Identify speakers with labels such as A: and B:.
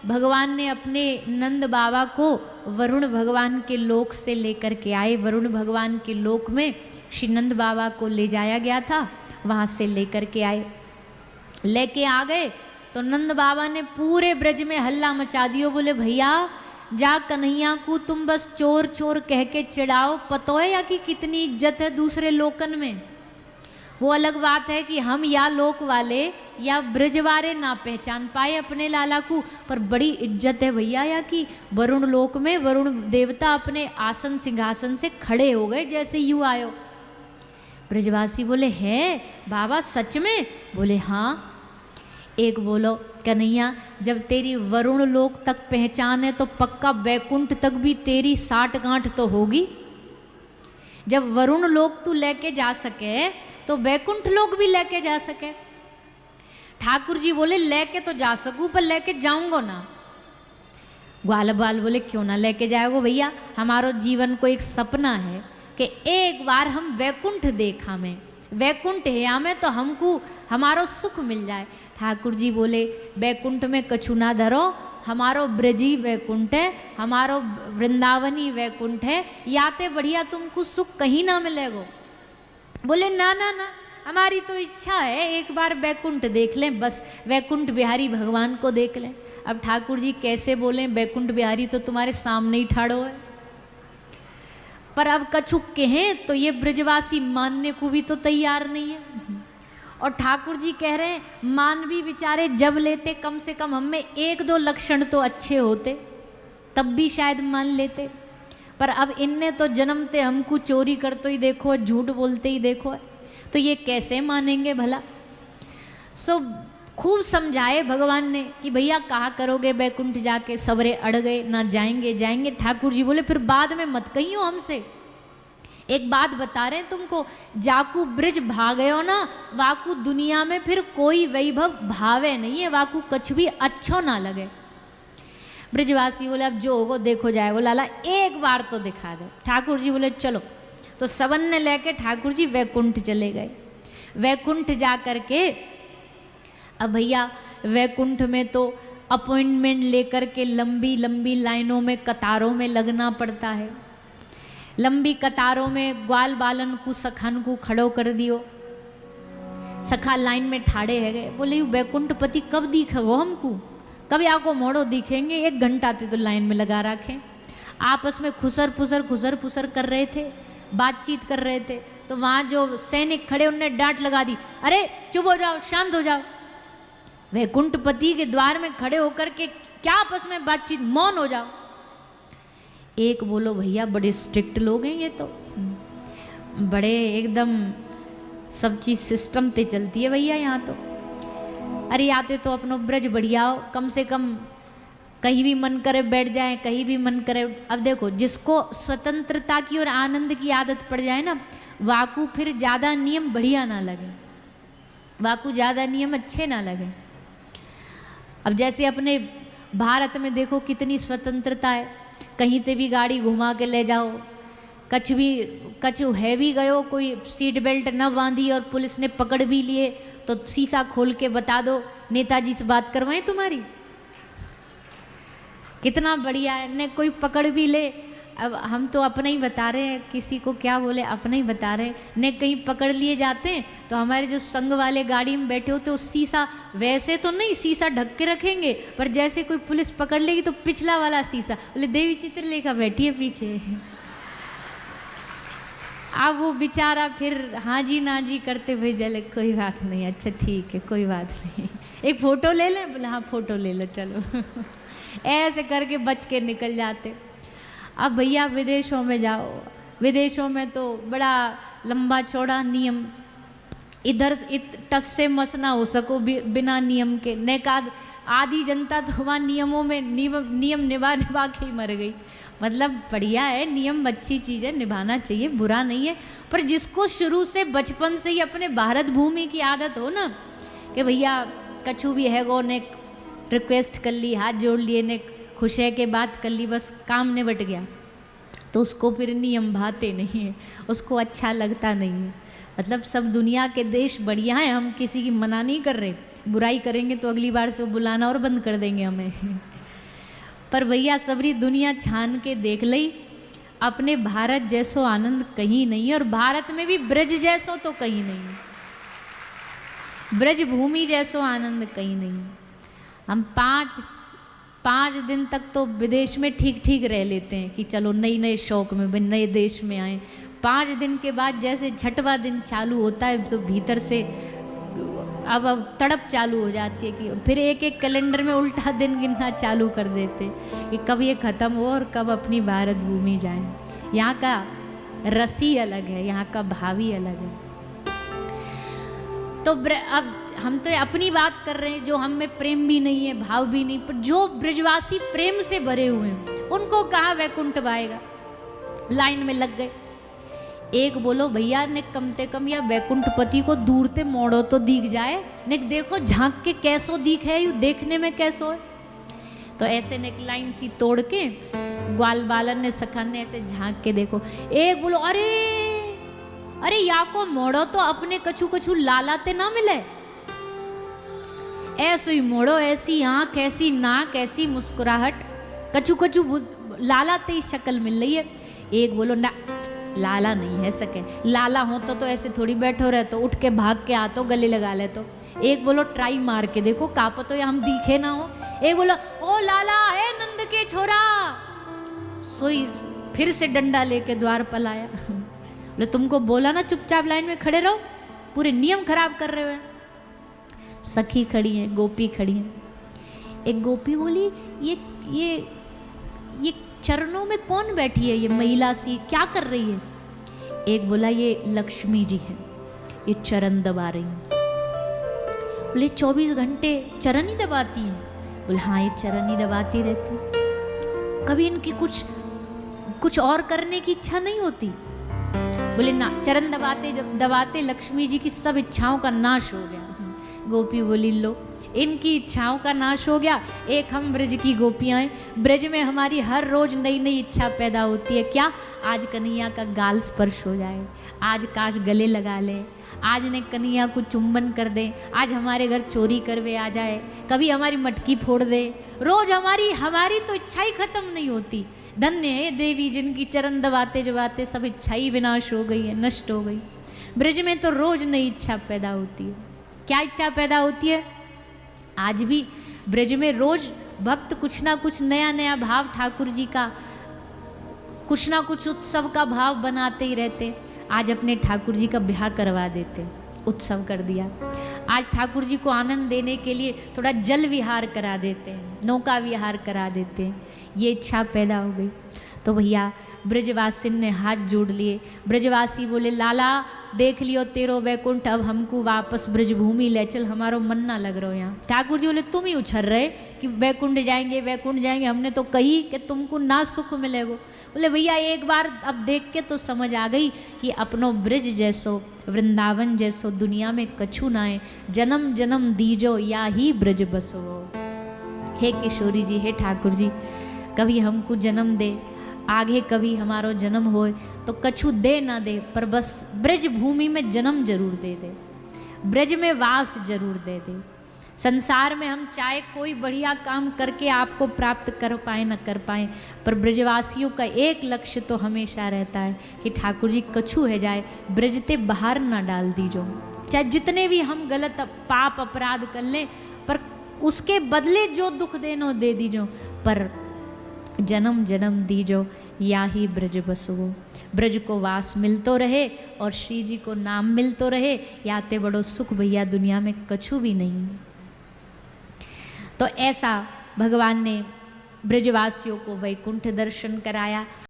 A: भगवान ने अपने नंद बाबा को वरुण भगवान के लोक से लेकर के आए। वरुण भगवान के लोक में श्री नंद बाबा को ले जाया गया था, वहाँ से लेकर के आए। लेके आ गए तो नंद बाबा ने पूरे ब्रज में हल्ला मचा दियो। बोले भैया जा कन्हैया को तुम बस चोर चोर कह के चिढ़ाओ, पतो है या कि कितनी इज्जत है दूसरे लोकन में। वो अलग बात है कि हम या लोक वाले या ब्रज वाले ना पहचान पाए अपने लाला को, पर बड़ी इज्जत है भैया या कि वरुण लोक में वरुण देवता अपने आसन सिंहासन से खड़े हो गए जैसे यू आयो। ब्रजवासी बोले हैं बाबा सच में? बोले हाँ। एक बोलो कन्हैया जब तेरी वरुण लोक तक पहचान है तो पक्का बैकुंठ तक भी तेरी साठ गांठ तो होगी। जब वरुण लोक तू लेके जा सके तो बैकुंठ लोक भी लेके जा सके। ठाकुर जी बोले लेके तो जा सकूं पर लेके जाऊंगा ना। ग्वाल बाल बोले क्यों ना लेके जाएगो भैया, हमारो जीवन को एक सपना है कि एक बार हम वैकुंठ देखा में, वैकुंठ है हमें तो हमको हमारो सुख मिल जाए। ठाकुर जी बोले वैकुंठ में कछु ना धरो, हमारो ब्रजी वैकुंठ है, हमारो वृंदावनी वैकुंठ है, याते बढ़िया तुमको सुख कहीं ना मिलेगो। बोले ना ना ना हमारी तो इच्छा है एक बार वैकुंठ देख लें, बस वैकुंठ बिहारी भगवान को देख लें। अब ठाकुर जी कैसे बोलें, वैकुंठ बिहारी तो तुम्हारे सामने ही ठाड़ो है। पर अब कछु कहें तो ये ब्रजवासी मानने को भी तो तैयार नहीं है। और ठाकुर जी कह रहे हैं मान भी बेचारे जब लेते कम से कम हमें एक दो लक्षण तो अच्छे होते तब भी शायद मान लेते। पर अब इनने तो जन्मते हमको चोरी करते ही देखो, झूठ बोलते ही देखो, तो ये कैसे मानेंगे भला। सो खूब समझाए भगवान ने कि भैया कहा करोगे बैकुंठ जाके, सवरे अड़ गए ना जाएंगे जाएंगे। ठाकुर जी बोले फिर बाद में मत कहियो हमसे, एक बात बता रहे हैं तुमको, जाकू ब्रज भागयो ना वाकू दुनिया में फिर कोई वैभव भावे नहीं है, वाकू कुछ भी अच्छो ना लगे। ब्रजवासी बोले अब जो होगो देखो जाएगो लाला, एक बार तो दिखा दे। ठाकुर जी बोले चलो। तो सबन ने लेके ठाकुर जी वैकुंठ चले गए। वैकुंठ जा कर के अब भैया वैकुंठ में तो अपॉइंटमेंट लेकर के लंबी लंबी लाइनों में कतारों में लगना पड़ता है। लंबी कतारों में ग्वाल बालन को सखन को खड़ो कर दियो। सखा लाइन में ठाड़े है गए। बोले वैकुंठ पति कब दिखेगो हमको, कब आपको मोड़ो दिखेंगे, 1 घंटा थे तो लाइन में लगा रखे। आपस में खुसर फुसर कर रहे थे, बातचीत कर रहे थे। तो वहाँ जो सैनिक खड़े उनने डांट लगा दी, अरे चुप हो जाओ, शांत हो जाओ। वैकुंठ पति के द्वार में खड़े होकर के क्या आपस में बातचीत, मौन हो जाओ। एक बोलो भैया बड़े स्ट्रिक्ट लोग हैं ये तो, बड़े एकदम सब चीज़ सिस्टम पे चलती है भैया यहाँ तो। अरे आते तो अपनो ब्रज बढ़िया हो, कम से कम कहीं भी मन करे बैठ जाए, कहीं भी मन करे। अब देखो जिसको स्वतंत्रता की और आनंद की आदत पड़ जाए ना, वाकू फिर ज़्यादा नियम बढ़िया ना लगे, वाकू ज़्यादा नियम अच्छे ना लगे। अब जैसे अपने भारत में देखो कितनी स्वतंत्रता है, कहीं से भी गाड़ी घुमा के ले जाओ, कछु है भी गयो, कोई सीट बेल्ट न बांधी और पुलिस ने पकड़ भी लिए तो शीशा खोल के बता दो नेताजी से बात करवाएं तुम्हारी। कितना बढ़िया है, न कोई पकड़ भी ले। अब हम तो अपना ही बता रहे हैं, किसी को क्या बोले, अपना ही बता रहे हैं। न कहीं पकड़ लिए जाते हैं तो हमारे जो संग वाले गाड़ी में बैठे होते उस शीशा वैसे तो नहीं, शीशा ढक के रखेंगे, पर जैसे कोई पुलिस पकड़ लेगी तो पिछला वाला शीशा, बोले देवी चित्रलेखा बैठी है पीछे। अब वो बेचारा फिर हाँ जी ना जी करते हुए जले, कोई बात नहीं, अच्छा ठीक है कोई बात नहीं, एक फ़ोटो ले लें, बोले हाँ फ़ोटो ले लो चलो। ऐसे करके बच के निकल जाते। अब भैया विदेशों में जाओ, विदेशों में तो बड़ा लंबा चौड़ा नियम, इधर टस से मस ना हो सको बिना नियम के। नेकाद आधी जनता तो वहाँ नियमों में नियम निभा के ही मर गई। मतलब बढ़िया है, नियम अच्छी चीज़ है, निभाना चाहिए, बुरा नहीं है। पर जिसको शुरू से बचपन से ही अपने भारत भूमि की आदत हो ना कि भैया कछु भी है गो ने रिक्वेस्ट कर ली, हाथ जोड़ लिए, ने खुश है के बात कर ली, बस काम निबट गया, तो उसको फिर नियम भाते नहीं है, उसको अच्छा लगता नहीं है। मतलब सब दुनिया के देश बढ़िया हैं, हम किसी की मना नहीं कर रहे, बुराई करेंगे तो अगली बार से वो बुलाना और बंद कर देंगे हमें। पर भैया सबरी दुनिया छान के देख लई, अपने भारत जैसो आनंद कहीं नहीं है, और भारत में भी ब्रज जैसो तो कहीं नहीं है, ब्रज भूमि जैसो आनंद कहीं नहीं। हम पाँच दिन तक तो विदेश में ठीक ठीक रह लेते हैं कि चलो नई नए शौक में नए देश में आए। 5 दिन के बाद जैसे 6वां दिन चालू होता है तो भीतर से अब तड़प चालू हो जाती है कि फिर एक एक कैलेंडर में उल्टा दिन गिनना चालू कर देते कि कब ये ख़त्म हो और कब अपनी भारत भूमि जाए। यहाँ का रस ही अलग है, यहाँ का भाव ही अलग है। तो अब हम तो अपनी बात कर रहे हैं, जो हम में प्रेम भी नहीं है, भाव भी नहीं, पर जो ब्रजवासी प्रेम से भरे हुए हैं उनको कहाँ वैकुंठ पाएगा। लाइन में लग गए। एक बोलो भैया ने कम से कम या वैकुंठपति को दूर से मोड़ो तो दिख जाए, ने देखो झांक के कैसो दिख है, यू देखने में कैसो है। तो ऐसे ने लाइन सी तोड़ के ग्वाल बालन ने सखान ने ऐसे झांक के देखो। एक बोलो अरे अरे या को मोड़ो तो अपने कछु कछु लालाते ना मिले, ऐसे ही मोड़ो, ऐसी आंख, ऐसी नाक, ऐसी मुस्कुराहट, कछु कछु लालाते ही शक्ल मिल रही है। एक बोलो ना लाला नहीं है सके, लाला हो तो ऐसे थोड़ी बैठो रहे तो उठ के भाग के आ तो गले लगा ले। तो एक बोलो ट्राई मार के देखो कापो तो हम दिखे ना हो। एक बोलो ओ लाला ए नंद के छोरा, सोई फिर से डंडा लेके द्वार पर लाया। बोले तुमको बोला ना चुपचाप लाइन में खड़े रहो, पूरे नियम खराब कर रहे हो। सखी खड़ी है, गोपी खड़ी है। एक गोपी बोली ये चरणों में कौन बैठी है, ये महिला सी क्या कर रही है। एक बोला ये लक्ष्मी जी है, ये चरण दबा रही है। बोले 24 घंटे चरण ही दबाती है। बोले हाँ ये चरण ही दबाती रहती, कभी इनकी कुछ और करने की इच्छा नहीं होती। बोले ना, चरण दबाते दबाते लक्ष्मी जी की सब इच्छाओं का नाश हो गया। गोपी बोली लो इनकी इच्छाओं का नाश हो गया। एक हम ब्रज की गोपियाँ हैं, ब्रज में हमारी हर रोज नई नई इच्छा पैदा होती है। क्या? आज कन्हैया का गाल स्पर्श हो जाए, आज काश गले लगा ले, आज ने कन्हैया को चुंबन कर दे, आज हमारे घर चोरी करवे आ जाए, कभी हमारी मटकी फोड़ दे। रोज हमारी तो इच्छा ही खत्म नहीं होती। धन्य है देवी जिनकी चरण दबाते दबाते सब इच्छा ही विनाश हो गई है, नष्ट हो गई। ब्रज में तो रोज नई इच्छा पैदा होती है। क्या इच्छा पैदा होती है? आज भी ब्रज में रोज भक्त कुछ ना कुछ नया नया भाव ठाकुर जी का, कुछ ना कुछ उत्सव का भाव बनाते ही रहते। आज अपने ठाकुर जी का ब्याह करवा देते, उत्सव कर दिया। आज ठाकुर जी को आनंद देने के लिए थोड़ा जल विहार करा देते हैं, नौका विहार करा देते हैं। ये इच्छा पैदा हो गई। तो भैया ब्रजवासी ने हाथ जोड़ लिए। ब्रजवासी बोले लाला देख लियो तेरो वैकुंठ, अब हमको वापस ब्रजभूमि ले चल, हमारो मन ना लग रहा हो यहाँ। ठाकुर जी बोले तुम ही उछल रहे कि वैकुंठ जाएंगे वैकुंठ जाएंगे, हमने तो कही कि तुमको ना सुख मिलेगो। बोले भैया एक बार अब देख के तो समझ आ गई कि अपनो ब्रज जैसो वृंदावन जैसो दुनिया में कछु ना है। जन्म जन्म दीजो या ही ब्रज बसो। हे किशोरी जी, हे ठाकुर जी, कभी हमको जन्म दे, आगे कभी हमारो जन्म होए तो कछु दे ना दे, पर बस ब्रज भूमि में जन्म जरूर दे दे, ब्रज में वास जरूर दे दे। संसार में हम चाहे कोई बढ़िया काम करके आपको प्राप्त कर पाए न कर पाए, पर ब्रजवासियों का एक लक्ष्य तो हमेशा रहता है कि ठाकुर जी कछु है जाए ब्रजते बाहर ना डाल दीजो। चाहे जितने भी हम गलत पाप अपराध कर लें, पर उसके बदले जो दुख देनो दे दीजो, पर जन्म जन्म दीजो या ही ब्रज बसो। ब्रज को वास मिलतो रहे और श्री जी को नाम मिलतो रहे, याते बड़ो सुख भैया दुनिया में कछु भी नहीं। तो ऐसा भगवान ने ब्रजवासियों को वैकुंठ दर्शन कराया।